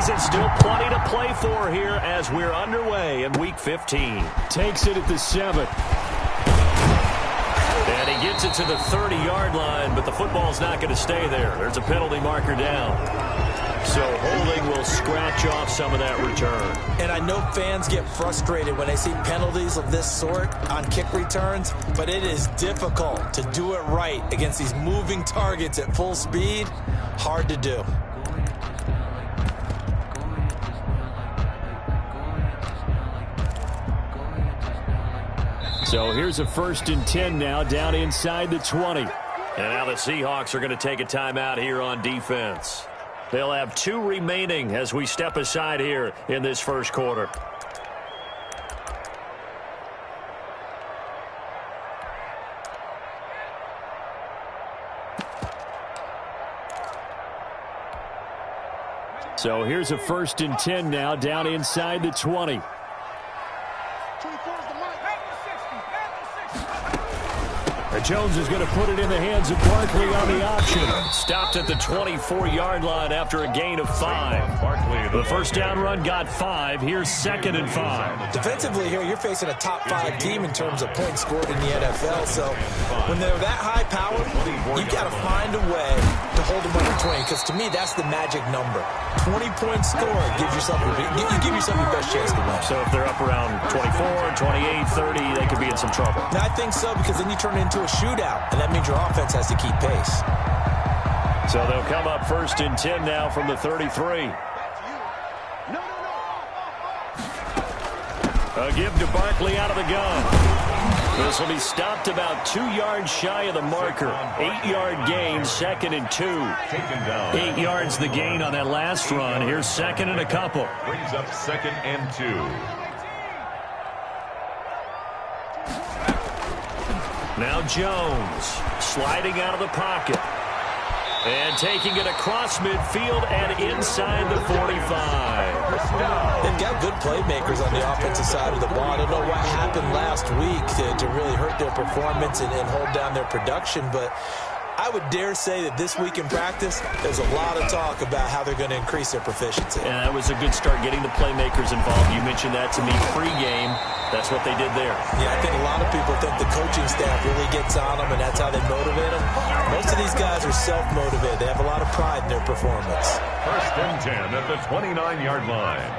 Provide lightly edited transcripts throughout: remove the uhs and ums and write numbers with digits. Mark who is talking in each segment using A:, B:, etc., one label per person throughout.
A: season. Still plenty to play for here as we're underway in Week 15.
B: Takes it at the 7.
A: And he gets it to the 30-yard line, but the football's not going to stay there. There's a penalty marker down. So holding will scratch off some of that return.
C: And I know fans get frustrated when they see penalties of this sort on kick returns, but it is difficult to do it right against these moving targets at full speed. Hard to do.
B: So here's a 1st and 10 now, down inside the 20.
A: And now the Seahawks are going to take a timeout here on defense. They'll have 2 remaining as we step aside here in this first quarter.
B: So here's a 1st and 10 now, down inside the 20. And Jones is going to put it in the hands of Barkley on the option.
A: Stopped at the 24-yard line after a gain of 5. The first down run got 5. Here's 2nd and 5.
C: Defensively here, you're facing a top 5 team in terms of points scored in the NFL. So when they're that high powered, you've got to find a way to hold them under 20. Because to me, that's the magic number. 20 points scored gives yourself you give yourself your best chance to win.
A: So if they're up around 24, 28, 30, they could be in some trouble.
C: Now, I think so, because then you turn it into a shootout, and that means your offense has to keep pace.
A: So they'll come up 1st and 10 now from the 33. A give to Barkley out of the gun. This will be stopped about 2 yards shy of the marker. 8-yard gain, 2nd and 2. 8 yards the gain on that last run. Here's 2nd and a couple.
D: Brings up 2nd and 2.
A: Now Jones sliding out of the pocket. And taking it across midfield and inside the 45.
C: They've got good playmakers on the offensive side of the ball. I don't know what happened last week to really hurt their performance and hold down their production, but I would dare say that this week in practice, there's a lot of talk about how they're going to increase their proficiency.
A: And that was a good start, getting the playmakers involved. You mentioned that to me pre-game. That's what they did there.
C: Yeah, I think a lot of people think the coaching staff really gets on them, and that's how they motivate them. Most of these guys are self-motivated. They have a lot of pride in their performance.
D: 1st and 10 at the 29-yard line.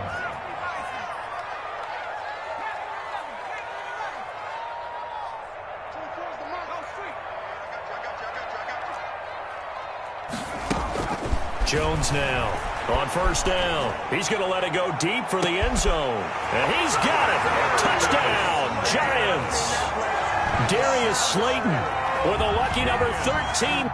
A: Jones now on 1st down. He's going to let it go deep for the end zone. And he's got it. Touchdown, Giants. Darius Slayton with a lucky number 13.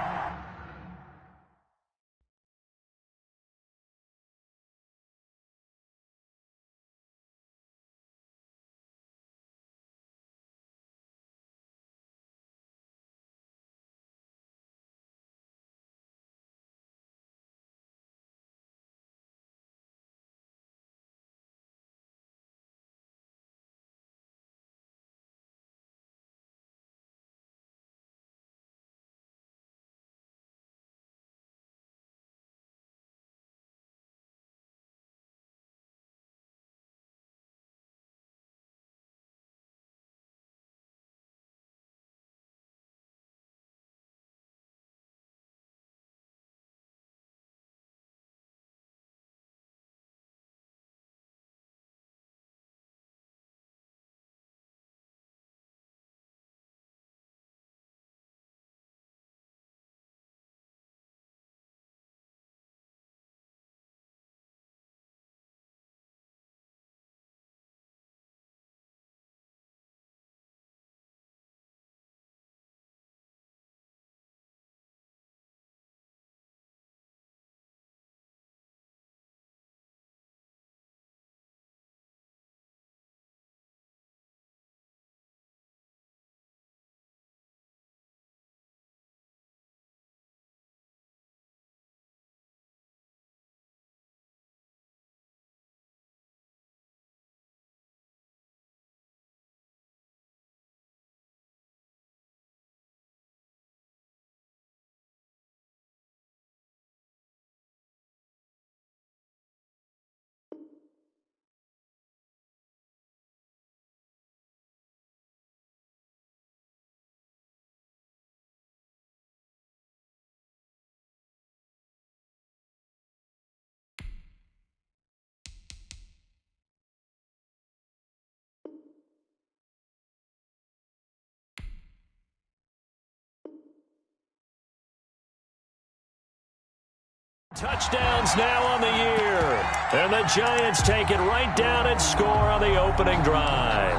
A: Touchdowns now on the year. And the Giants take it right down and score on the opening drive.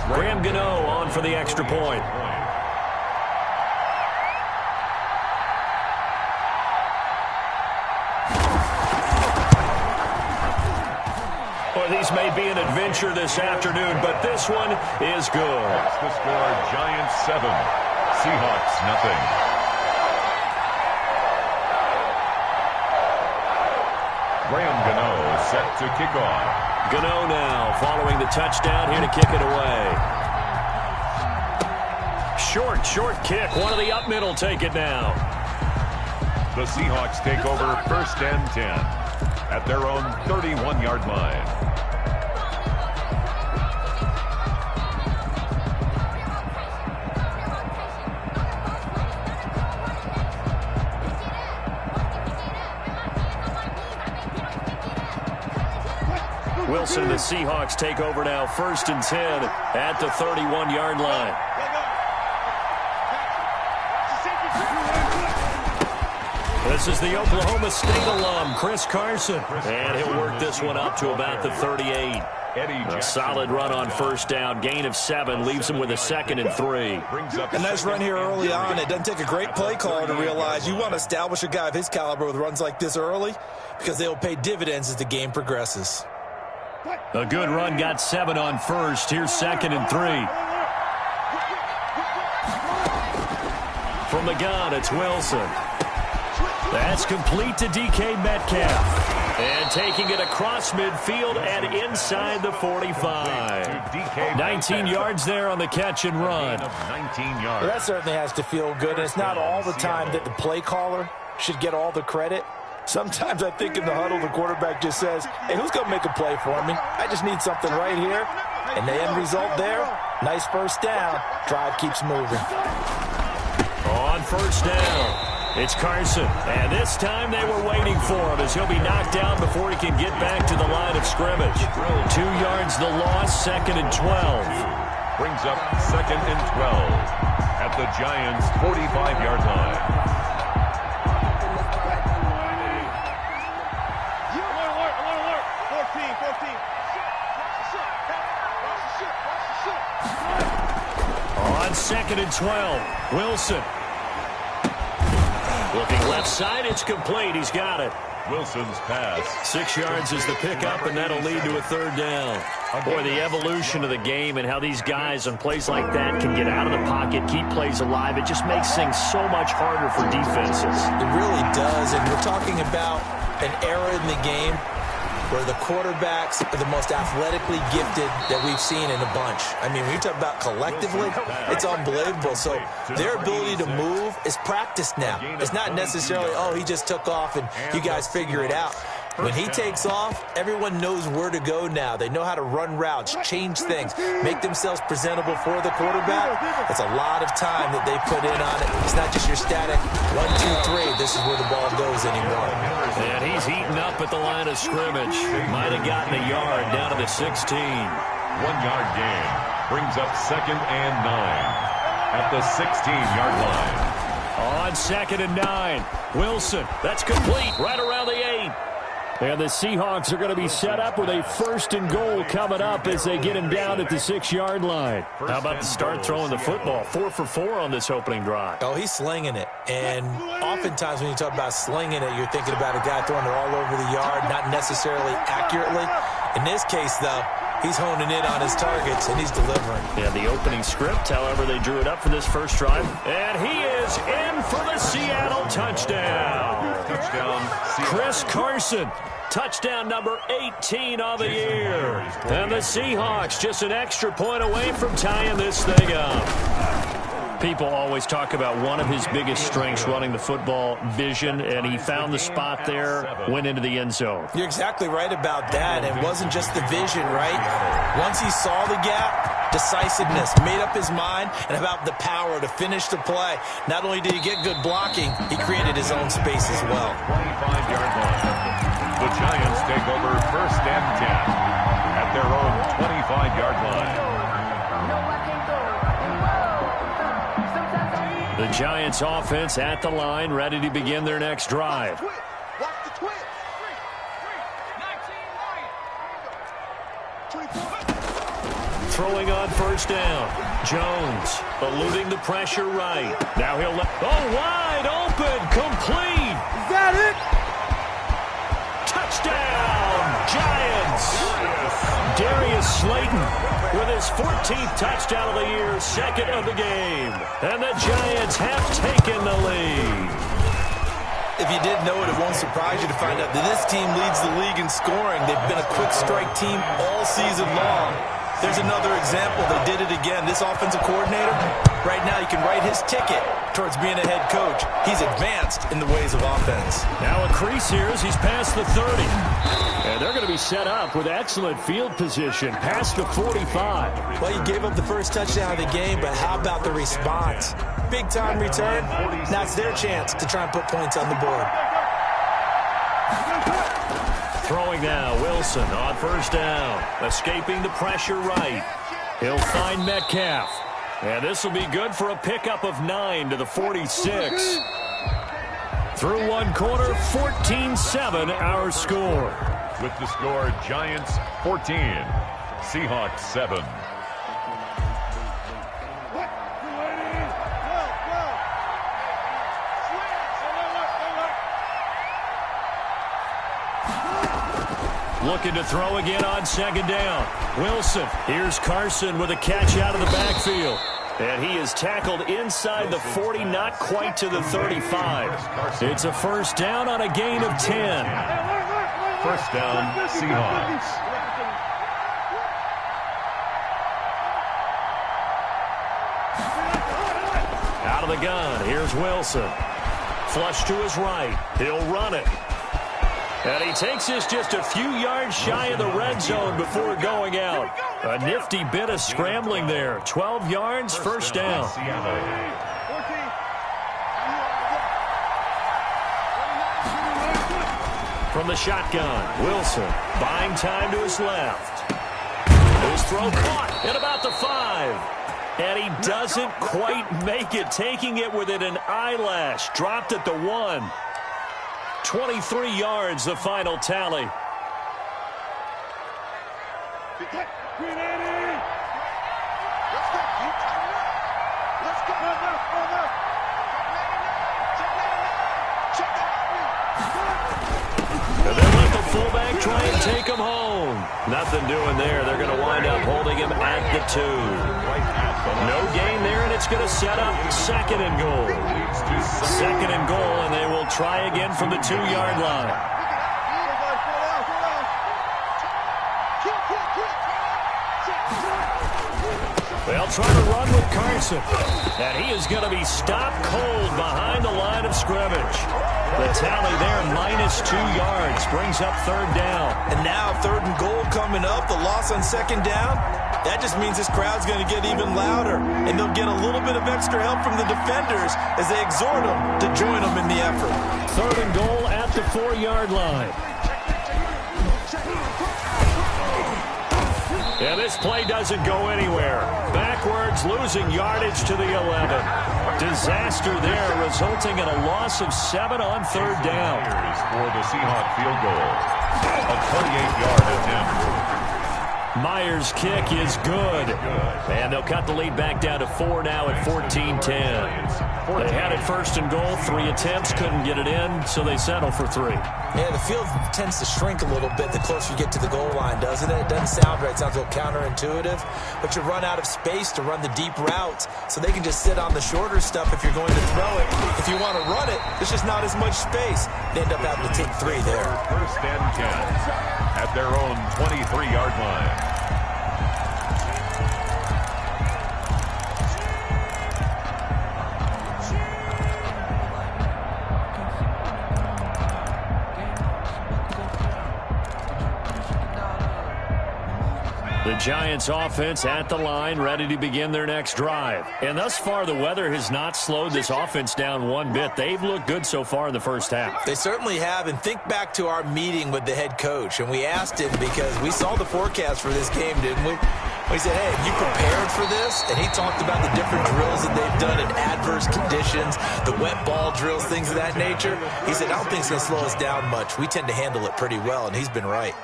A: Graham Gano on for the extra point. Well, these may be an adventure this afternoon, but this one is good.
D: That's the score, Giants 7, Seahawks nothing. Graham Gano set to kick off.
A: Gano now following the touchdown here to kick it away. Short kick. One of the up middle take it now.
D: The Seahawks take over 1st and 10 at their own 31-yard line.
A: Wilson and the Seahawks take over now 1st and 10 at the 31-yard line. This is the Oklahoma State alum, Chris Carson. And he'll work this one up to about the 38. A solid run on 1st down. Gain of 7 leaves him with a 2nd and 3.
C: A nice run here early on. It doesn't take a great play caller to realize you want to establish a guy of his caliber with runs like this early because they will pay dividends as the game progresses.
A: A good run, got 7 on 1st. Here's 2nd and 3. From the gun, it's Wilson. That's complete to DK Metcalf. And taking it across midfield and inside the 45. 19 yards there on the catch and run.
D: 19 yards.
C: Well, that certainly has to feel good. And it's not all the time that the play caller should get all the credit. Sometimes I think in the huddle, the quarterback just says, hey, who's going to make a play for me? I just need something right here. And the end result there, nice 1st down. Drive keeps moving.
A: On 1st down, it's Carson. And this time they were waiting for him as he'll be knocked down before he can get back to the line of scrimmage. 2 yards the loss, 2nd and 12.
D: Brings up 2nd and 12 at the Giants' 45-yard line.
A: On 2nd and 12, Wilson. Looking left side, it's complete. He's got it.
D: Wilson's pass.
A: 6 yards is the pickup, and that'll lead to a 3rd down. Boy, the evolution of the game and how these guys on plays like that can get out of the pocket, keep plays alive, it just makes things so much harder for defenses.
C: It really does, and we're talking about an era in the game where the quarterbacks are the most athletically gifted that we've seen in a bunch. I mean, when you talk about collectively, it's unbelievable. So their ability to move is practiced now. It's not necessarily, oh, he just took off and you guys figure it out. When he takes off, everyone knows where to go now. They know how to run routes, change things, make themselves presentable for the quarterback. It's a lot of time that they put in on it. It's not just your static 1, 2, 3. This is where the ball goes anymore.
A: And he's heating up at the line of scrimmage. Might have gotten a yard down to the 16.
D: 1-yard gain. Brings up 2nd and 9 at the 16-yard line.
A: On 2nd and 9, Wilson. That's complete right around the 8. And the Seahawks are going to be set up with a 1st and goal coming up as they get him down at the 6-yard line. How about the start throwing the football? 4 for 4 on this opening drive.
C: Oh, he's slinging it. And oftentimes when you talk about slinging it, you're thinking about a guy throwing it all over the yard, not necessarily accurately. In this case, though, he's honing in on his targets, and he's delivering.
A: Yeah, the opening script, however, they drew it up for this first drive. And he is in for the Seattle touchdown.
D: Touchdown, Seattle.
A: Chris Carson. Touchdown number 18 of the year. And the Seahawks just an extra point away from tying this thing up. People always talk about one of his biggest strengths running the football, vision, and he found the spot there, went into the end zone.
C: You're exactly right about that. It wasn't just the vision, right? Once he saw the gap, decisiveness, made up his mind, and about the power to finish the play. Not only did he get good blocking, he created his own space as well.
D: 25-yard line. The Giants take over 1st and 10 at their own 25-yard line.
A: The The Giants offense at the line, ready to begin their next drive. Throwing on first down. Jones eluding the pressure right. Now he'll let... Oh, wide open. Complete.
E: Is that it?
A: Touchdown, Giants. Darius Slayton with his 14th touchdown of the year, second of the game. And the Giants have taken the lead.
C: If you didn't know it, it won't surprise you to find out that this team leads the league in scoring. They've been a quick strike team all season long. There's another example. They did it again. This offensive coordinator, right now, you can write his ticket towards being a head coach. He's advanced in the ways of offense.
A: Now a crease here as he's past the 30. And they're going to be set up with excellent field position past the 45.
C: Well, you gave up the first touchdown of the game, but how about the response? Big-time return. Now it's their chance to try and put points on the board.
A: Throwing now, Wilson on first down. Escaping the pressure right. He'll find Metcalf. And this will be good for a pickup of 9 to the 46. Through one quarter, 14-7 our score.
D: With the score, Giants 14, Seahawks 7.
A: Looking to throw again on second down. Wilson. Here's Carson with a catch out of the backfield. And he is tackled inside the 40, not quite to the 35. It's a first down on a gain of 10.
D: First down, Seahawks.
A: Out of the gun. Here's Wilson. Flush to his right. He'll run it. And he takes this just a few yards shy of the red zone before going out. A nifty bit of scrambling there. 12 yards, first down. From the shotgun, Wilson buying time to his left. His throw caught at about the 5. And he doesn't quite make it, taking it within an eyelash. Dropped at the 1. 23 yards, the final tally. And then let the fullback try and take him home. Nothing doing there. They're going to wind up holding him at the 2. No gain there, and it's going to set up second and goal. Second and goal, and they will try again from the 2-yard line. They'll try to run with Carson. And he is going to be stopped cold behind the line of scrimmage. The tally there, -2 yards, brings up third down.
C: And now third and goal coming up, the loss on second down. That just means this crowd's going to get even louder. And they'll get a little bit of extra help from the defenders as they exhort them to join them in the effort.
A: Third and goal at the 4-yard line. Yeah, this play doesn't go anywhere. Backwards, losing yardage to the 11. Disaster there, resulting in a loss of 7 on third down.
D: For the Seahawks field goal. A 28-yard attempt.
A: Myers' kick is good. And they'll cut the lead back down to 4 now at 14-10. They had it first and goal, 3 attempts, couldn't get it in, so they settle for 3.
C: Yeah, the field tends to shrink a little bit the closer you get to the goal line, doesn't it? It doesn't sound right. It sounds a little counterintuitive. But you run out of space to run the deep routes, so they can just sit on the shorter stuff if you're going to throw it. If you want to run it, there's just not as much space. They end up having to take 3 there.
D: First and 10 at their own 23-yard line.
A: The Giants offense at the line, ready to begin their next drive. And thus far, the weather has not slowed this offense down one bit. They've looked good so far in the first half.
C: They certainly have. And think back to our meeting with the head coach. And we asked him, because we saw the forecast for this game, didn't we? We said, hey, have you prepared for this? And he talked about the different drills that they've done in adverse conditions, the wet ball drills, things of that nature. He said, I don't think it's going to slow us down much. We tend to handle it pretty well, and he's been right.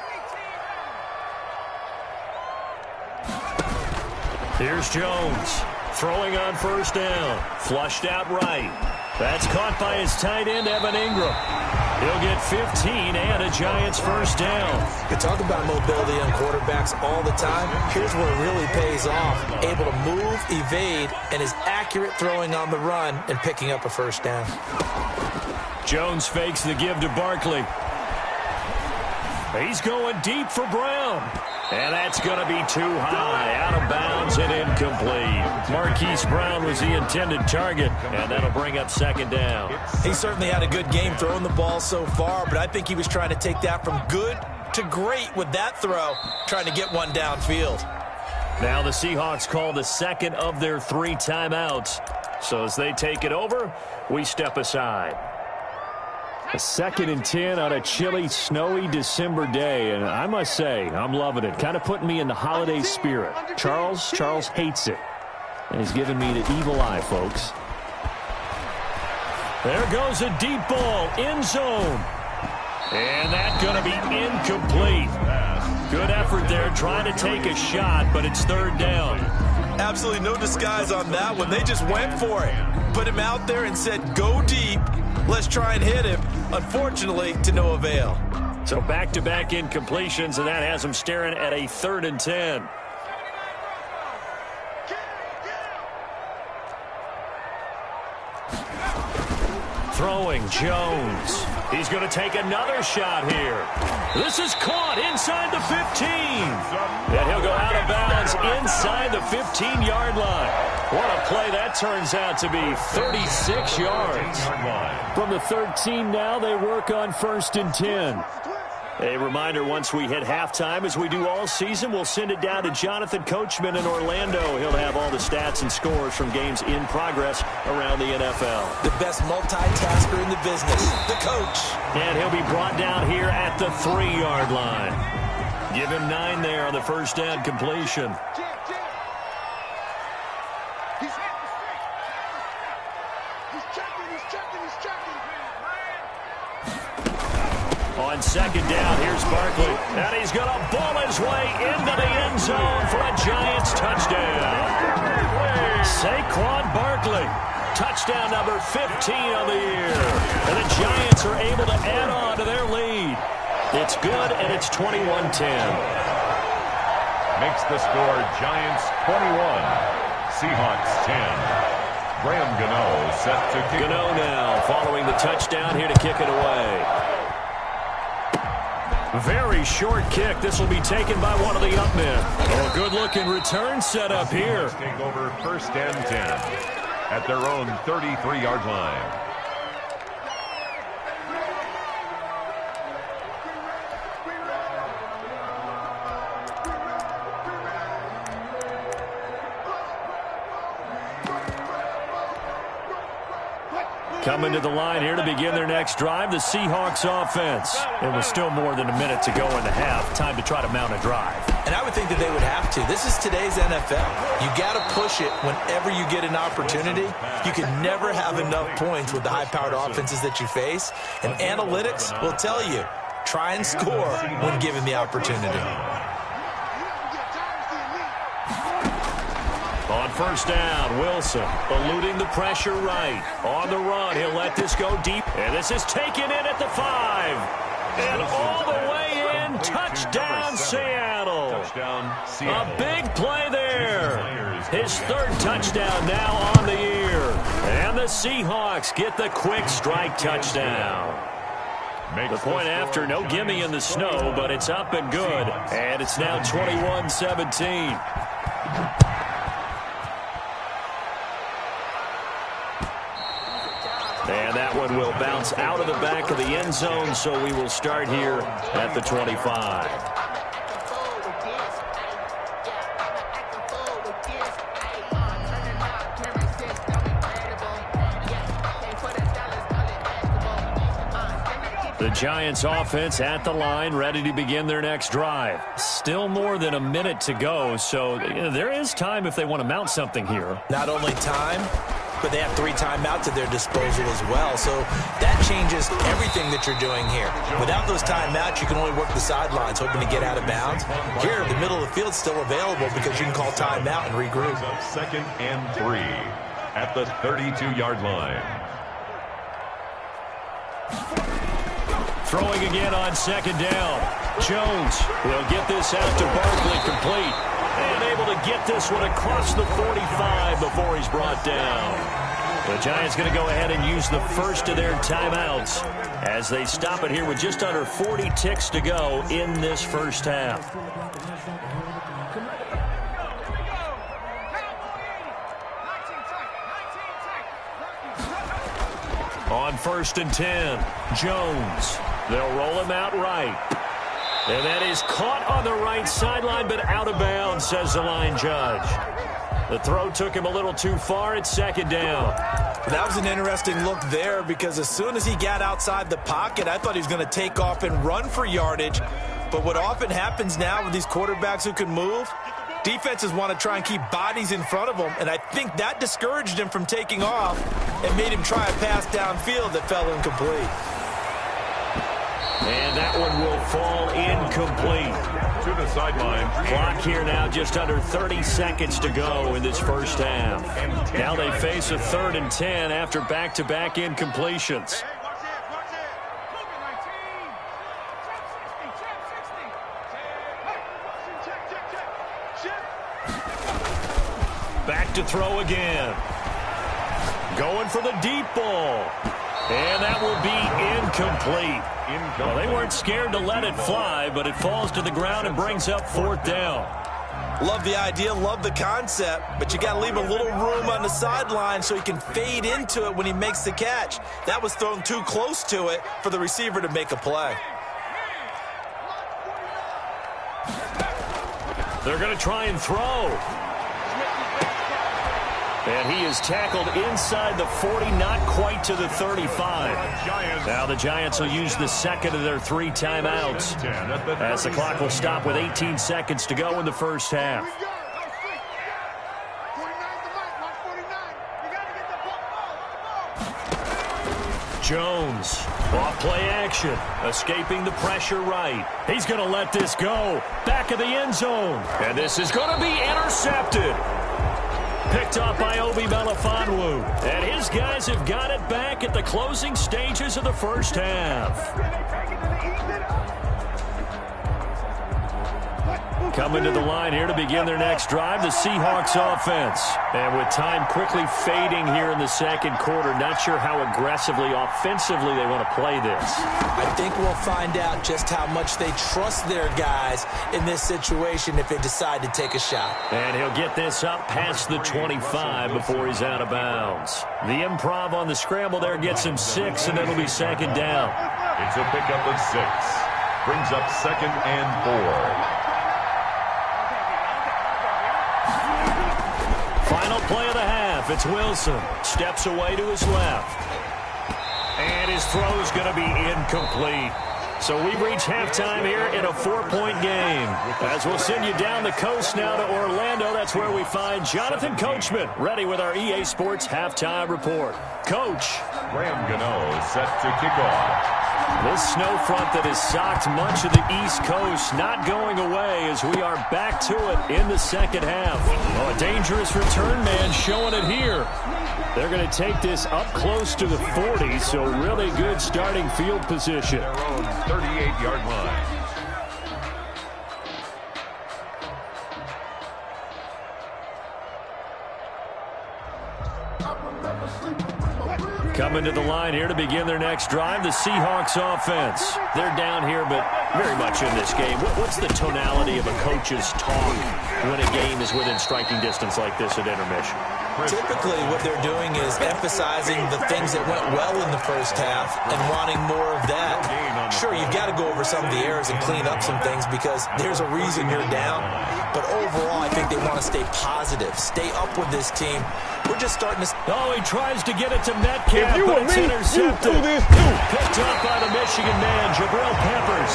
A: Here's Jones, throwing on first down, flushed out right. That's caught by his tight end, Evan Ingram. He'll get 15 and a Giants first down.
C: You talk about mobility on quarterbacks all the time. Here's where it really pays off. Able to move, evade, and is accurate throwing on the run and picking up a first down.
A: Jones fakes the give to Barkley. He's going deep for Brown. And that's going to be too high, out of bounds and incomplete. Marquise Brown was the intended target, and that'll bring up second down.
C: He certainly had a good game throwing the ball so far, but I think he was trying to take that from good to great with that throw, trying to get one downfield.
A: Now the Seahawks call the second of their 3 timeouts. So as they take it over, we step aside. A 2nd and 10 on a chilly, snowy December day, and I must say, I'm loving it. Kind of putting me in the holiday spirit. Charles hates it, and he's giving me the evil eye, folks. There goes a deep ball, end zone. And that's going to be incomplete. Good effort there, trying to take a shot, but it's third down.
C: Absolutely no disguise on that one. They just went for it. Put him out there and said, go deep. Let's try and hit him. Unfortunately, to no avail.
A: So back-to-back incompletions, and that has him staring at a 3rd and 10. Throwing, Jones. He's going to take another shot here. This is caught inside the 15. And he'll go out of bounds inside the 15-yard line. What a play that turns out to be, 36 yards. From the 13 now, they work on 1st and 10. A reminder, once we hit halftime, as we do all season, we'll send it down to Jonathan Coachman in Orlando. He'll have all the stats and scores from games in progress around the NFL.
C: The best multitasker in the business, the coach.
A: And he'll be brought down here at the 3-yard line. Give him 9 there on the first down completion. On second down, here's Barkley. And he's going to ball his way into the end zone for a Giants touchdown. Saquon Barkley, touchdown number 15 on the year. And the Giants are able to add on to their lead. It's good, and it's 21-10.
D: Makes the score Giants 21, Seahawks 10. Graham Gano set to kick.
A: Gano now following the touchdown here to kick it away. Very short kick. This will be taken by one of the up men. Oh, good-looking return set up here.
D: Take over 1st and 10 at their own 33-yard line.
A: Coming to the line here to begin their next drive, the Seahawks offense. And with still more than a minute to go in the half, time to try to mount a drive.
C: And I would think that they would have to. This is today's NFL. You got to push it whenever you get an opportunity. You can never have enough points with the high-powered offenses that you face. And analytics will tell you, try and score when given the opportunity.
A: On first down, Wilson eluding the pressure right. On the run, he'll let this go deep. And this is taken in at the 5. And all the way in, touchdown Seattle. A big play there. His 3rd touchdown now on the year. And the Seahawks get the quick strike touchdown. The point after, no gimme in the snow, but it's up and good. And it's now 21-17. And that one will bounce out of the back of the end zone, so we will start here at the 25. The Giants offense at the line, ready to begin their next drive. Still more than a minute to go, so there is time if they want to mount something here.
C: Not only time, but they have 3 timeouts at their disposal as well. So that changes everything that you're doing here. Without those timeouts, you can only work the sidelines, hoping to get out of bounds. Here, the middle of the field is still available because you can call timeout and regroup.
D: 2nd and 3 at the 32-yard line.
A: Throwing again on 2nd down. Jones will get this out to Barkley, complete. And able to get this one across the 45 before he's brought down. The Giants going to go ahead and use the first of their timeouts as they stop it here with just under 40 ticks to go in this first half. On 1st and 10, Jones. They'll roll him out right. And that is caught on the right sideline, but out of bounds, says the line judge. The throw took him a little too far at 2nd down.
C: That was an interesting look there because as soon as he got outside the pocket, I thought he was going to take off and run for yardage. But what often happens now with these quarterbacks who can move, defenses want to try and keep bodies in front of them, and I think that discouraged him from taking off and made him try a pass downfield that fell incomplete.
A: And that one will fall incomplete.
D: To the sideline.
A: Clock here now, just under 30 seconds to go in this first half. Now they face a 3rd and 10 after back-to-back incompletions. Back to throw again. Going for the deep ball. And that will be incomplete. Well, they weren't scared to let it fly, but it falls to the ground and brings up 4th down.
C: Love the idea, love the concept, but you got to leave a little room on the sideline so he can fade into it when he makes the catch. That was thrown too close to it for the receiver to make a play.
A: They're going to try and throw. And he is tackled inside the 40, not quite to the 35. Now the Giants will use the second of their 3 timeouts as the clock will stop with 18 seconds to go in the first half. Jones, off play action, escaping the pressure right. He's going to let this go. Back of the end zone. And this is going to be intercepted. Picked up by Obi Melifonwu. And his guys have got it back at the closing stages of the first half. Coming to the line here to begin their next drive, the Seahawks offense. And with time quickly fading here in the second quarter, not sure how aggressively, offensively they want to play this.
C: I think we'll find out just how much they trust their guys in this situation if they decide to take a shot.
A: And he'll get this up past the 25 before he's out of bounds. The improv on the scramble there gets him 6, and it'll be 2nd down.
D: It's a pickup of 6. Brings up 2nd and 4.
A: Final play of the half. It's Wilson. Steps away to his left. And his throw's going to be incomplete. So we reach halftime here in a 4-point game. As we'll send you down the coast now to Orlando, that's where we find Jonathan Coachman, ready with our EA Sports Halftime Report. Coach.
D: Graham Gano set to kick off.
A: This snow front that has socked much of the East Coast not going away as we are back to it in the second half. Oh, a dangerous return man showing it here. They're going to take this up close to the 40, so really good starting field position.
D: Their own 38-yard line.
A: Coming to the line here to begin their next drive, the Seahawks offense. They're down here, but very much in this game. What's the tonality of a coach's talk when a game is within striking distance like this at intermission?
C: Typically, what they're doing is emphasizing the things that went well in the first half and wanting more of that. Sure, you've got to go over some of the errors and clean up some things because there's a reason you're down. But overall, I think they want to stay positive, stay up with this team. We're just starting to...
A: Oh, he tries to get it to Metcalf, but it's intercepted. Picked up by the Michigan man, Jabril Peppers.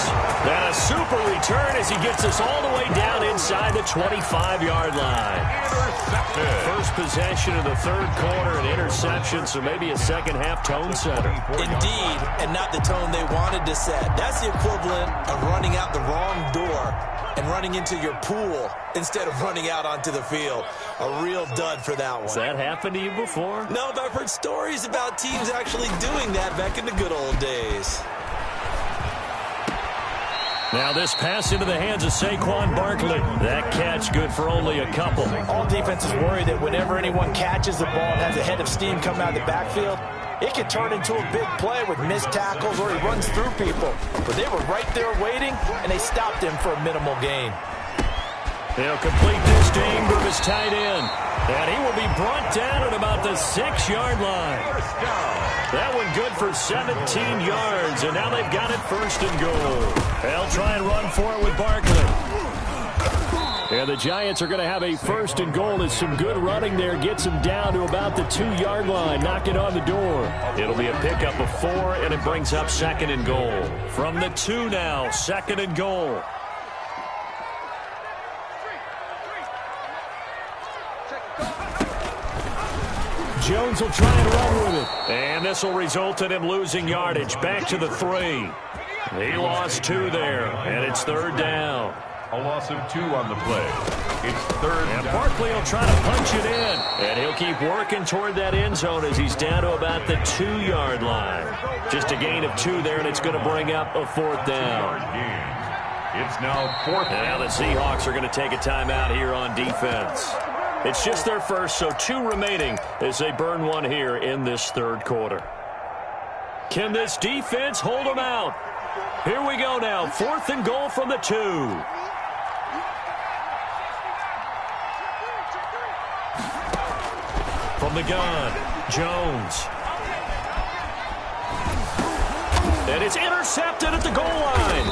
A: And a super return as he gets us all the way down inside the 25-yard line. Intercepted. First possession of the third quarter, an interception, so maybe a second-half tone setter.
C: Indeed, and not the tone they wanted to set. That's the equivalent of running out the wrong door and running into your pool instead of running out onto the field. A real dud for that one.
A: Has that happened to you before?
C: No, but I've heard stories about teams actually doing that back in the good old days.
A: Now this pass into the hands of Saquon Barkley. That catch good for only a couple.
E: All defenses worry that whenever anyone catches the ball and has a head of steam coming out of the backfield, it can turn into a big play with missed tackles or he runs through people. But they were right there waiting, and they stopped him for a minimal gain.
A: They'll complete this to Ingram as tight end. And he will be brought down at about the 6-yard line. That one good for 17 yards, and now they've got it first and goal. They'll try and run for it with Barkley. And the Giants are going to have a first and goal as some good running there gets them down to about the 2-yard line, knocking on the door. It'll be a pickup of 4, and it brings up second and goal. From the 2 now, second and goal. Jones will try and run with it. And this will result in him losing yardage. Back to the 3. He lost 2 there, and it's third down.
D: A loss of 2 on the play. It's third down.
A: And Barkley will try to punch it in. And he'll keep working toward that end zone as he's down to about the 2-yard line. Just a gain of 2 there, and it's going to bring up a 4th down.
D: It's now 4th down.
A: Now the Seahawks are going to take a timeout here on defense. It's just their first, so 2 remaining as they burn 1 here in this third quarter. Can this defense hold them out? Here we go now, 4th and goal from the 2. From the gun, Jones. And it's intercepted at the goal line.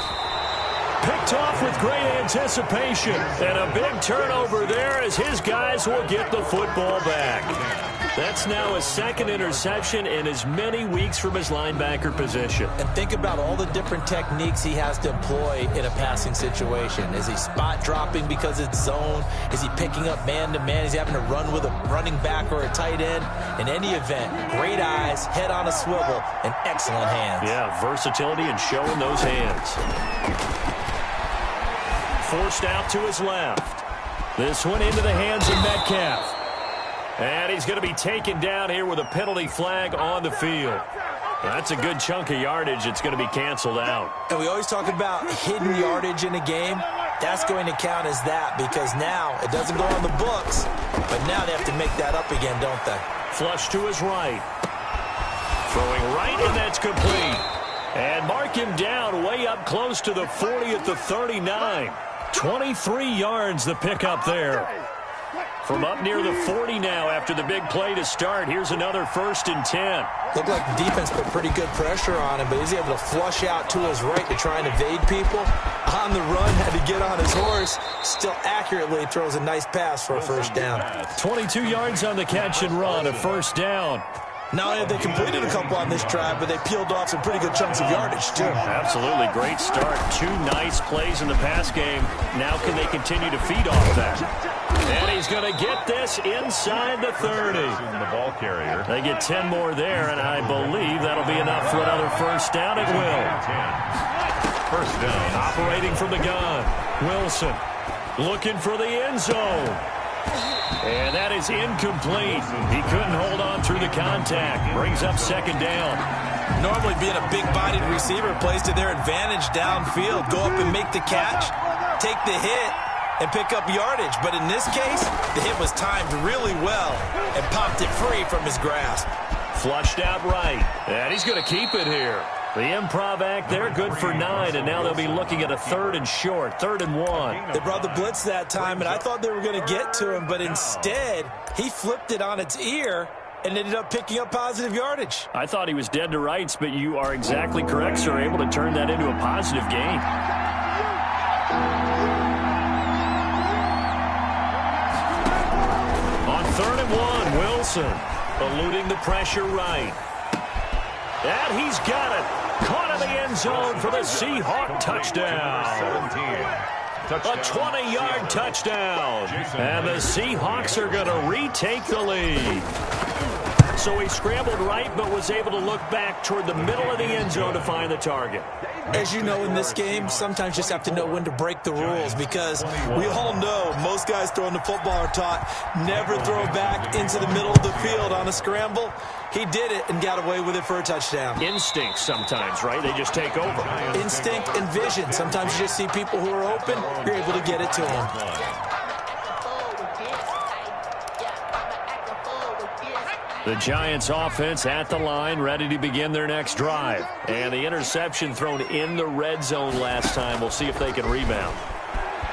A: Picked off with great anticipation. And a big turnover there as his guys will get the football back. That's now a second interception in as many weeks from his linebacker position.
C: And think about all the different techniques he has to employ in a passing situation. Is he spot dropping because it's zone? Is he picking up man-to-man? Is he having to run with a running back or a tight end? In any event, great eyes, head on a swivel, and excellent hands.
A: Yeah, versatility and showing those hands. Forced out to his left. This one into the hands of Metcalf. And he's going to be taken down here with a penalty flag on the field. That's a good chunk of yardage. It's going to be canceled out.
C: And we always talk about hidden yardage in a game. That's going to count as that because now it doesn't go on the books, but now they have to make that up again, don't they?
A: Flush to his right. Throwing right, and that's complete. And mark him down way up close to the 40 at the 39. 23 yards the pickup there. From up near the 40 now after the big play to start. Here's another 1st and 10.
C: Looked like the defense put pretty good pressure on him, but he's able to flush out to his right to try and evade people. On the run, had to get on his horse. Still accurately throws a nice pass for a first down.
A: 22 yards on the catch and run, a first down.
C: Not only have they completed a couple on this drive, but they peeled off some pretty good chunks of yardage, too.
A: Absolutely. Great start. 2 nice plays in the pass game. Now can they continue to feed off that? And he's going to get this inside the 30.
D: The ball carrier.
A: They get 10 more there, and I believe that'll be enough for another first down. It will.
D: First down.
A: Operating from the gun. Wilson looking for the end zone. And that is incomplete. He couldn't hold on through the contact. Brings up second down.
C: Normally being a big-bodied receiver plays to their advantage downfield. Go up and make the catch, take the hit, and pick up yardage. But in this case, the hit was timed really well and popped it free from his grasp.
A: Flushed out right. And he's going to keep it here. The improv act there, good for 9, and now they'll be looking at a 3rd and short, 3rd and 1.
C: They brought the blitz that time, and I thought they were going to get to him, but instead, he flipped it on its ear
E: and ended up picking up positive yardage.
A: I thought he was dead to rights, but you are exactly correct, sir. Able to turn that into a positive gain. On 3rd and 1, Wilson eluding the pressure right. And he's got it. Caught in the end zone for the Seahawk touchdown.
D: 17. Touchdown.
A: A 20-yard touchdown. And the Seahawks are going to retake the lead. So he scrambled right, but was able to look back toward the middle of the end zone to find the target.
C: As you know, in this game, sometimes you just have to know when to break the rules, because we all know most guys throwing the football are taught never throw back into the middle of the field on a scramble. He did it and got away with it for a touchdown.
A: Instinct sometimes, right? They just take over.
C: Instinct and vision. Sometimes you just see people who are open, you're able to get it to them.
A: The Giants offense at the line, ready to begin their next drive. And the interception thrown in the red zone last time. We'll see if they can rebound.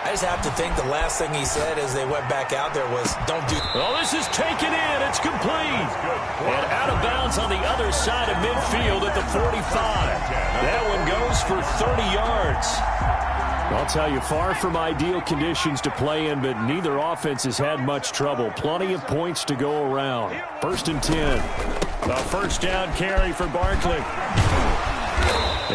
C: I just have to think the last thing he said as they went back out there was, don't do that.
A: Well, this is taken in. It's complete. And out of bounds on the other side of midfield at the 45. That one goes for 30 yards.
B: I'll tell you, far from ideal conditions to play in, but neither offense has had much trouble. Plenty of points to go around. 1st and 10.
A: A first down carry for Barkley.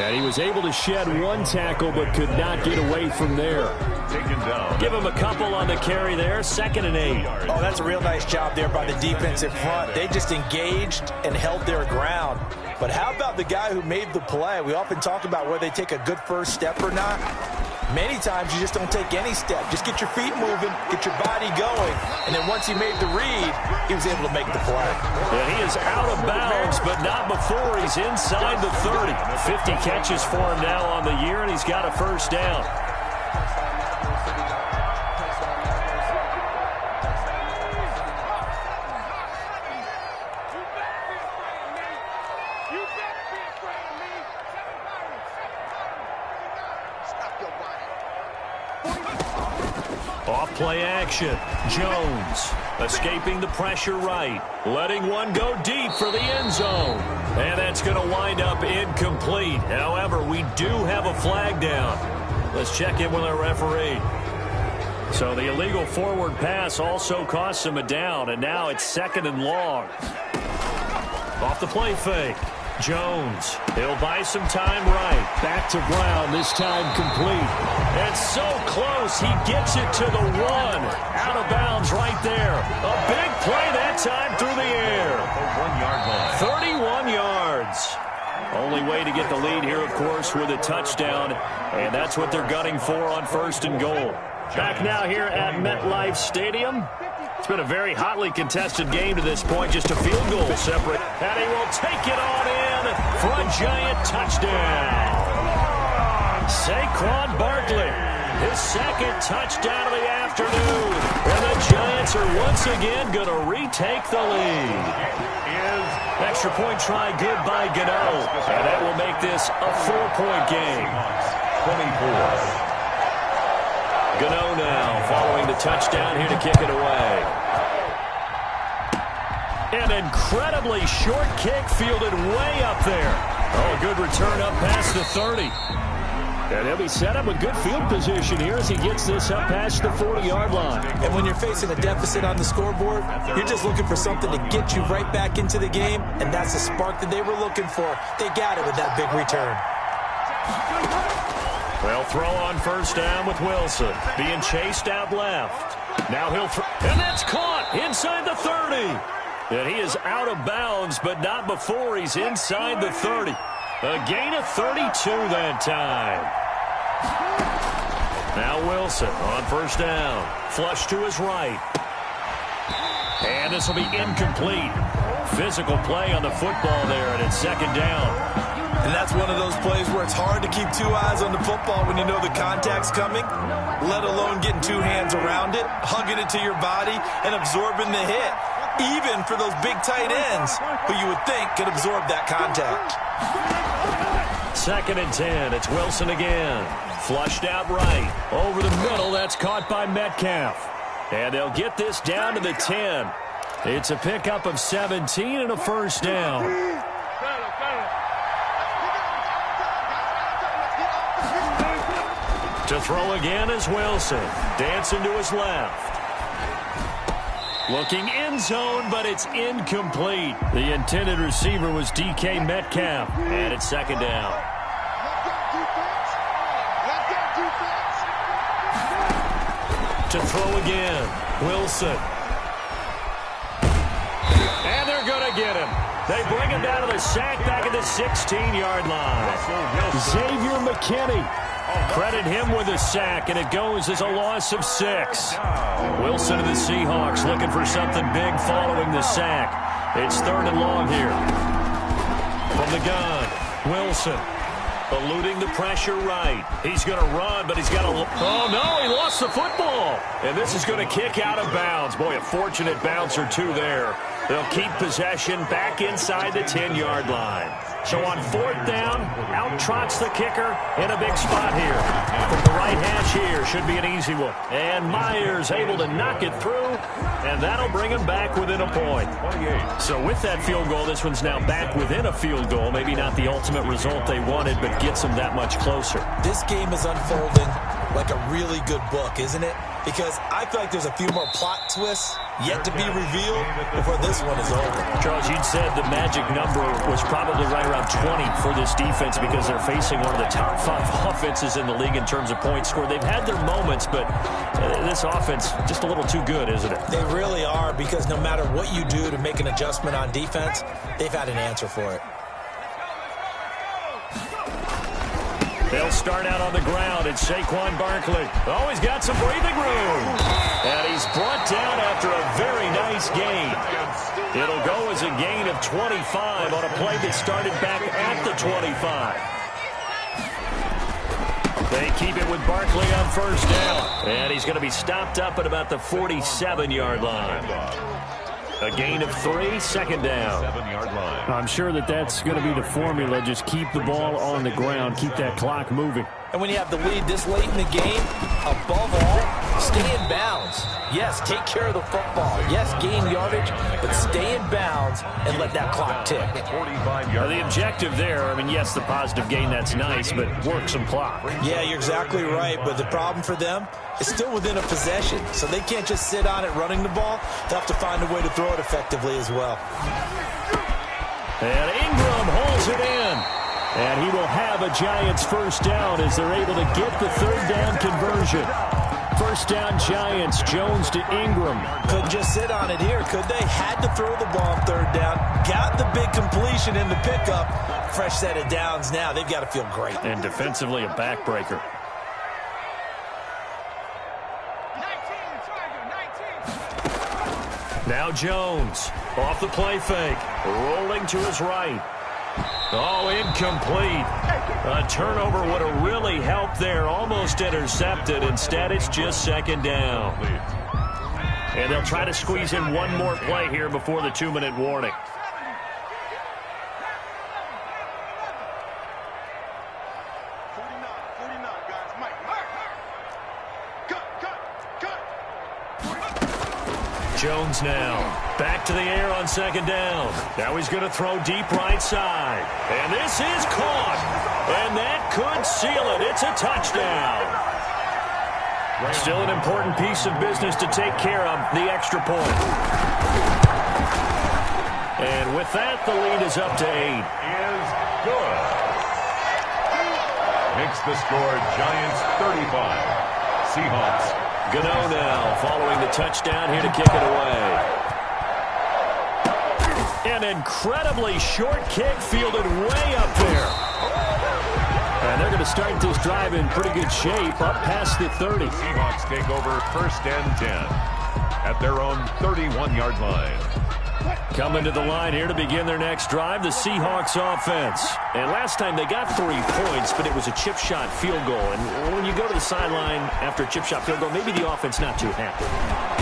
B: And he was able to shed one tackle, but could not get away from there.
D: Taken down.
A: Give him a couple on the carry there. 2nd and 8.
E: Oh, that's a real nice job there by the defensive front. They just engaged and held their ground. But how about the guy who made the play? We often talk about whether they take a good first step or not. Many times you just don't take any step. Just get your feet moving, get your body going, and then once he made the read, he was able to make the play.
A: Yeah, he is out of bounds, but not before he's inside the 30. 50 catches for him now on the year, and he's got a first down. Off-play action. Jones escaping the pressure right. Letting one go deep for the end zone. And that's going to wind up incomplete. However, we do have a flag down. Let's check in with our referee. So the illegal forward pass also costs him a down. And now it's 2nd and long. Off the play fake. Jones, he'll buy some time right.
B: Back to Brown, this time complete.
A: It's so close, he gets it to the 1. Out of bounds right there. A big play that time through the air.
D: 1 yard line.
A: 31 yards. Only way to get the lead here, of course, with a touchdown. And that's what they're gunning for on 1st and goal. Back now here at MetLife Stadium. It's been a very hotly contested game to this point. Just a field goal separate. And he will take it on in for a Giant touchdown. Saquon Barkley, his 2nd touchdown of the afternoon. And the Giants are once again going to retake the lead. Extra point try good by Gano. And that will make this a 4-point game.
D: 24.
A: Gano now following the touchdown here to kick it away. An incredibly short kick fielded way up there. Oh, a good return up past the 30.
B: And he'll be set up with good field position here as he gets this up past the 40-yard line.
C: And when you're facing a deficit on the scoreboard, you're just looking for something to get you right back into the game, and that's the spark that they were looking for. They got it with that big return.
A: They'll throw on first down with Wilson. Being chased out left. Now he'll throw. And that's caught inside the 30. And he is out of bounds, but not before he's inside the 30. A gain of 32 that time. Now Wilson on first down. Flush to his right. And this will be incomplete. Physical play on the football there, and it's 2nd down.
C: And that's one of those plays where it's hard to keep 2 eyes on the football when you know the contact's coming, let alone getting 2 hands around it, hugging it to your body, and absorbing the hit, even for those big tight ends who you would think could absorb that contact.
A: 2nd and 10. It's Wilson again. Flushed out right. Over the middle. That's caught by Metcalf. And they'll get this down to the 10.
B: It's a pickup of 17 and a first down.
A: To throw again is Wilson. Dancing to his left. Looking end zone, but it's incomplete. The intended receiver was DK Metcalf. And it's second down. To throw again, Wilson. And they're going to get him. They bring him down to the sack back at the 16-yard line.
B: Xavier McKinney.
A: Credit him with a sack, and it goes as a loss of 6. Wilson of the Seahawks looking for something big following the sack. It's 3rd and long here. From the gun, Wilson. Eluding the pressure right. He's going to run, but he's got a... Oh, no, he lost the football. And this is going to kick out of bounds. Boy, a fortunate bounce or two there. They'll keep possession back inside the 10-yard line. So on 4th down, out trots the kicker in a big spot here. From the right hash here, should be an easy one. And Myers able to knock it through, and that'll bring him back within a point. So with that field goal, this one's now back within a field goal. Maybe not the ultimate result they wanted, but gets them that much closer.
C: This game is unfolding like a really good book, isn't it? Because I feel like there's a few more plot twists yet to be revealed before this one is over.
A: Charles, you'd said the magic number was probably right around 20 for this defense because they're facing one of the top 5 offenses in the league in terms of points scored. They've had their moments, but this offense just a little too good, isn't it?
C: They really are, because no matter what you do to make an adjustment on defense, they've had an answer for it.
A: They'll start out on the ground. It's Saquon Barkley. Oh, he's got some breathing room. And he's brought down after a very nice gain. It'll go as a gain of 25 on a play that started back at the 25. They keep it with Barkley on 1st down. And he's going to be stopped up at about the 47-yard line. A gain of 3, 2nd down.
D: 7-yard line.
B: I'm sure that's going to be the formula. Just keep the ball on the ground. Keep that clock moving.
E: And when you have the lead this late in the game, above all, stay in bounds. Yes, take care of the football. Yes, gain yardage, but stay in bounds and let that clock tick.
D: 45-yard.
A: The objective there, I mean, yes, the positive gain, that's nice, but work some clock.
C: Yeah, you're exactly right, but the problem for them is still within a possession, so they can't just sit on it running the ball. They'll have to find a way to throw it effectively as well.
A: And Ingram holds it in. And he will have a Giants 1st down as they're able to get the 3rd down conversion. 1st down Giants, Jones to Ingram.
C: Couldn't just sit on it here, could they? Had to throw the ball on 3rd down. Got the big completion in the pickup. Fresh set of downs now. They've got to feel great.
A: And defensively a backbreaker. 19. Now Jones off the play fake. Rolling to his right. Oh, incomplete. A turnover would have really helped there. Almost intercepted. Instead, it's just 2nd down. And they'll try to squeeze in one more play here before the 2-minute warning. Jones now back to the air on 2nd down. Now he's going to throw deep right side. And this is caught. And that could seal it. It's a touchdown. Still an important piece of business to take care of, the extra point. And with that, the lead is up to 8.
D: Is good. Makes the score Giants 35. Seahawks.
A: Gano now following the touchdown here to kick it away. An incredibly short kick fielded way up there. And they're going to start this drive in pretty good shape up past the 30.
D: Seahawks take over 1st and 10 at their own 31-yard line.
A: Coming to the line here to begin their next drive, the Seahawks offense. And last time they got 3 points, but it was a chip shot field goal. And when you go to the sideline after a chip shot field goal, maybe the offense not too happy.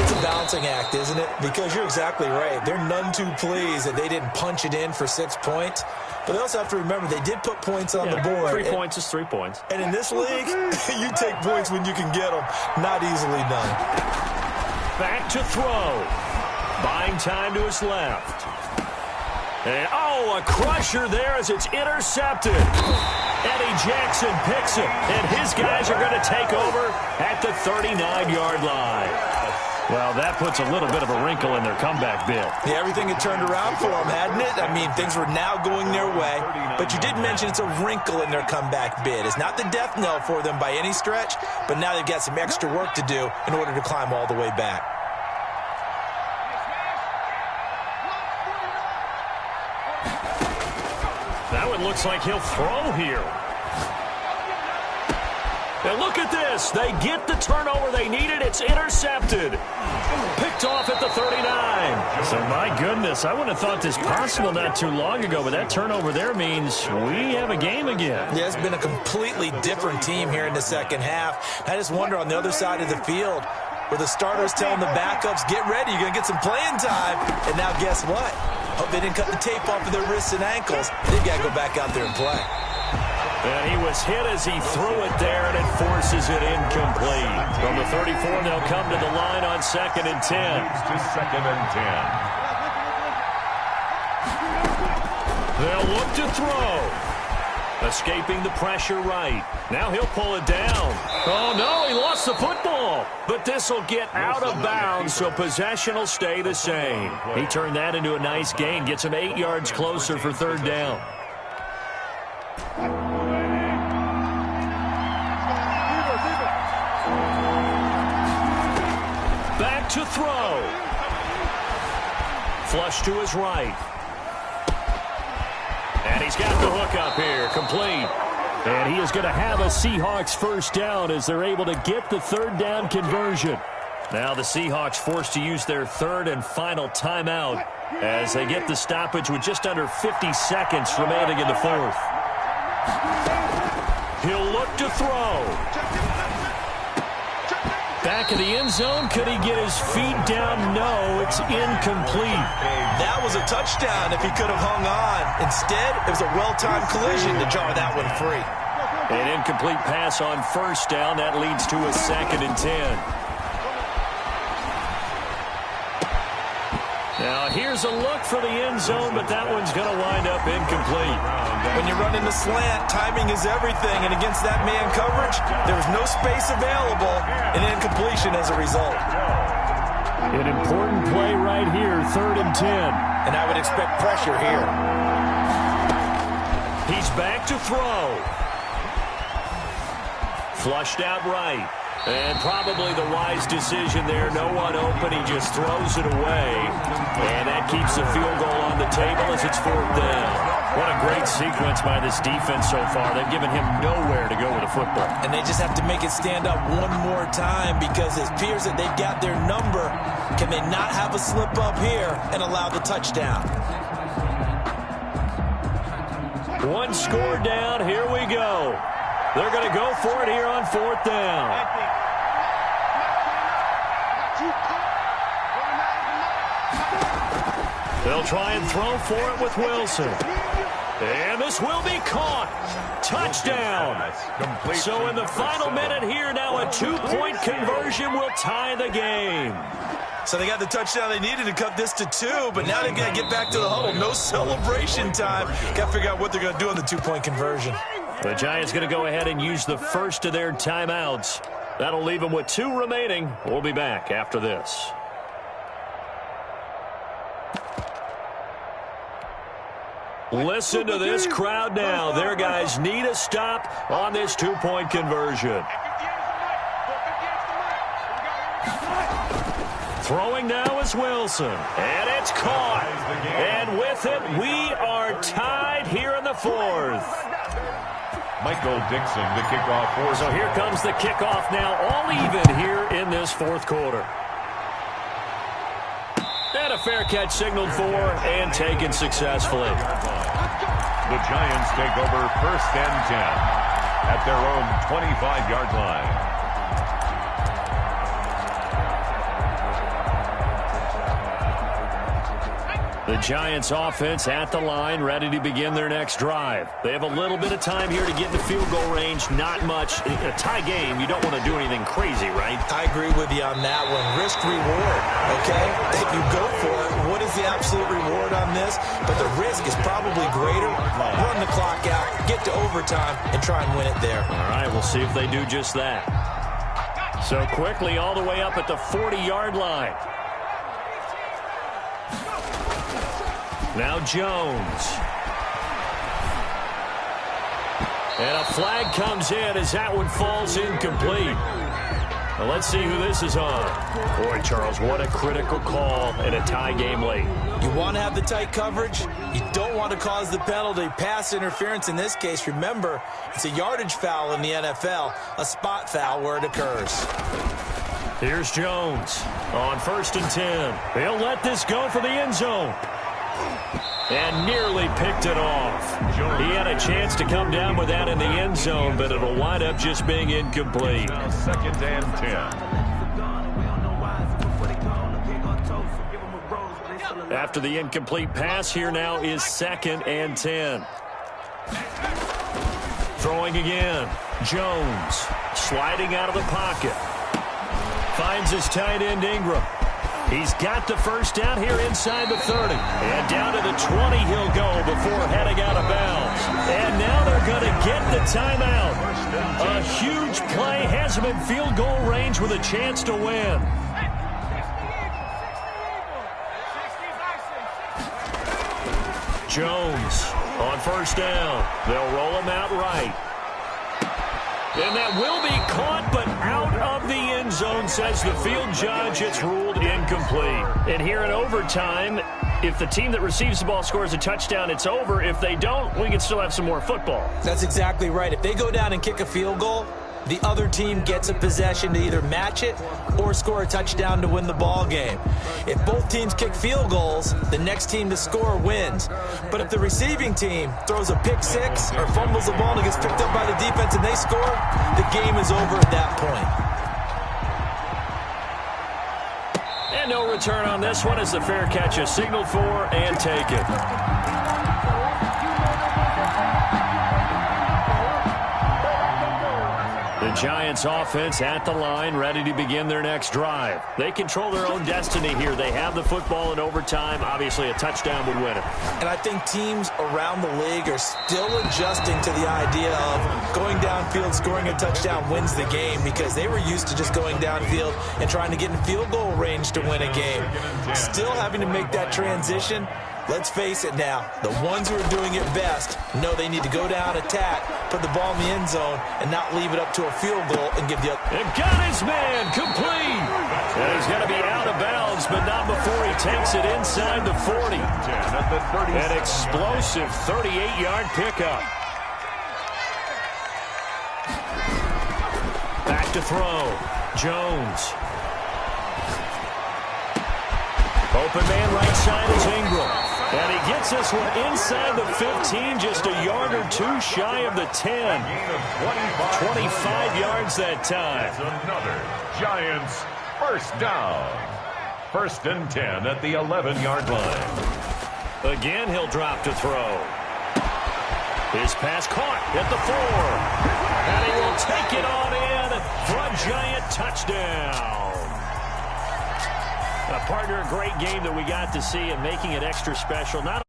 C: It's a balancing act, isn't it? Because you're exactly right. They're none too pleased that they didn't punch it in for 6 points. But they also have to remember they did put points on the board.
A: 3 points is 3 points.
C: And in this league, you take points when you can get them. Not easily done.
A: Back to throw. Buying time to his left. And, oh, a crusher there as it's intercepted. Eddie Jackson picks it, and his guys are going to take over at the 39-yard line. Well, that puts a little bit of a wrinkle in their comeback bid.
E: Yeah, everything had turned around for them, hadn't it? I mean, things were now going their way. But you did mention it's a wrinkle in their comeback bid. It's not the death knell for them by any stretch, but now they've got some extra work to do in order to climb all the way back.
A: That one looks like he'll throw here. And look at this. They get the turnover they needed. It's intercepted. Picked off at the 39. So, my goodness, I wouldn't have thought this possible not too long ago, but that turnover there means we have a game again.
E: Yeah, it's been a completely different team here in the second half. I just wonder on the other side of the field, where the starters telling the backups, get ready, you're going to get some playing time. And now guess what? Hope they didn't cut the tape off of their wrists and ankles. They've got to go back out there and play.
A: And he was hit as he threw it there, and it forces it incomplete. From the 34, they'll come to the line on 2nd and 10.
D: To 2nd and 10.
A: They'll look to throw. Escaping the pressure right. Now he'll pull it down. Oh, no, he lost the football. But this will get out of bounds, so possession will stay the same. He turned that into a nice gain, gets him 8 yards closer for 3rd down. Back to throw. Flush to his right. And he's got the hook up here, complete.
B: And he is going to have a Seahawks first down as they're able to get the 3rd down conversion.
A: Now the Seahawks forced to use their 3rd and final timeout as they get the stoppage with just under 50 seconds remaining in the 4th. He'll look to throw. Back of the end zone. Could he get his feet down? No, it's incomplete.
E: That was a touchdown if he could have hung on. Instead, it was a well-timed collision to jar that one free.
A: An incomplete pass on 1st down. That leads to a 2nd and 10. Now, here's a look for the end zone, but that one's going to wind up incomplete.
E: When you're running the slant, timing is everything, and against that man coverage, there was no space available, and incompletion as a result.
B: An important play right here, 3rd and 10.
E: And I would expect pressure here.
A: He's back to throw. Flushed out right. And probably the wise decision there. No one open. He just throws it away. And that keeps the field goal on the table as it's 4th down. What a great sequence by this defense so far. They've given him nowhere to go with the football.
E: And they just have to make it stand up one more time because it appears that they've got their number. Can they not have a slip up here and allow the touchdown?
A: One score down. Here we go. They're going to go for it here on 4th down. They'll try and throw for it with Wilson. And this will be caught. Touchdown. So in the final minute here, now a 2-point conversion will tie the game.
E: So they got the touchdown they needed to cut this to 2, but now they've got to get back to the huddle. No celebration time. Got to figure out what they're going to do on the 2-point conversion.
A: The Giants going to go ahead and use the first of their timeouts. That'll leave them with 2 remaining. We'll be back after this. Listen to this crowd now. Their guys need a stop on this 2-point conversion. Throwing now is Wilson. And it's caught. And with it, we are tied here in the 4th.
D: Michael Dixon to kick off for.
A: So here comes the kickoff now, all even here in this 4th quarter. And a fair catch signaled for and taken successfully.
D: The Giants take over 1st and 10 at their own 25-yard line.
B: The Giants offense at the line, ready to begin their next drive. They have a little bit of time here to get in the field goal range. Not much. In a tie game, you don't want to do anything crazy, right?
C: I agree with you on that one. Risk reward, okay? If you go for it, what is the absolute reward on this? But the risk is probably greater. Run the clock out, get to overtime, and try and win it there.
B: All right, we'll see if they do just that. So quickly all the way up at the 40-yard line. Now Jones. And a flag comes in as that one falls incomplete. Well, let's see who this is on. Boy, Charles, what a critical call in a tie game late.
C: You want to have the tight coverage. You don't want to cause the penalty. Pass interference in this case. Remember, it's a yardage foul in the NFL, a spot foul where it occurs.
B: Here's Jones on 1st and 10. He'll let this go for the end zone. And nearly picked it off. He had a chance to come down with that in the end zone, but it'll wind up just being incomplete.
D: 2nd and 10.
B: After the incomplete pass, here now is 2nd and 10. Throwing again. Jones sliding out of the pocket. Finds his tight end Ingram. He's got the first down here inside the 30. And down to the 20 he'll go before heading out of bounds. And now they're going to get the timeout. A huge play has him in field goal range with a chance to win. Jones on 1st down. They'll roll him out right. And that will be caught, but out of the end zone, says the field judge. It's ruled incomplete. And here in overtime, if the team that receives the ball scores a touchdown, it's over. If they don't, we can still have some more football.
C: That's exactly right. If they go down and kick a field goal, the other team gets a possession to either match it or score a touchdown to win the ball game. If both teams kick field goals, the next team to score wins. But if the receiving team throws a pick six or fumbles the ball and gets picked up by the defense and they score, the game is over at that point.
B: And no return on this one as the fair catch is signaled for and taken. The Giants offense at the line, ready to begin their next drive. They control their own destiny here. They have the football in overtime. Obviously, a touchdown would win it.
C: And I think teams around the league are still adjusting to the idea of going downfield, scoring a touchdown wins the game, because they were used to just going downfield and trying to get in field goal range to win a game. Still having to make that transition. Let's face it now, the ones who are doing it best know they need to go down, attack, put the ball in the end zone, and not leave it up to a field goal and give the other.
B: And got his man, complete. And he's going to be out of bounds, but not before he takes it inside the 40. An explosive 38-yard pickup. Back to throw. Jones. Open man right side is Ingram. And he gets this one inside the 15, just a yard or two shy of the 10. 25 yards that time.
D: Another Giants first down. 1st and 10 at the 11-yard line.
B: Again, he'll drop to throw. His pass caught at the 4. And he will take it on in for a Giant touchdown. A partner, a great game that we got to see and making it extra special. Not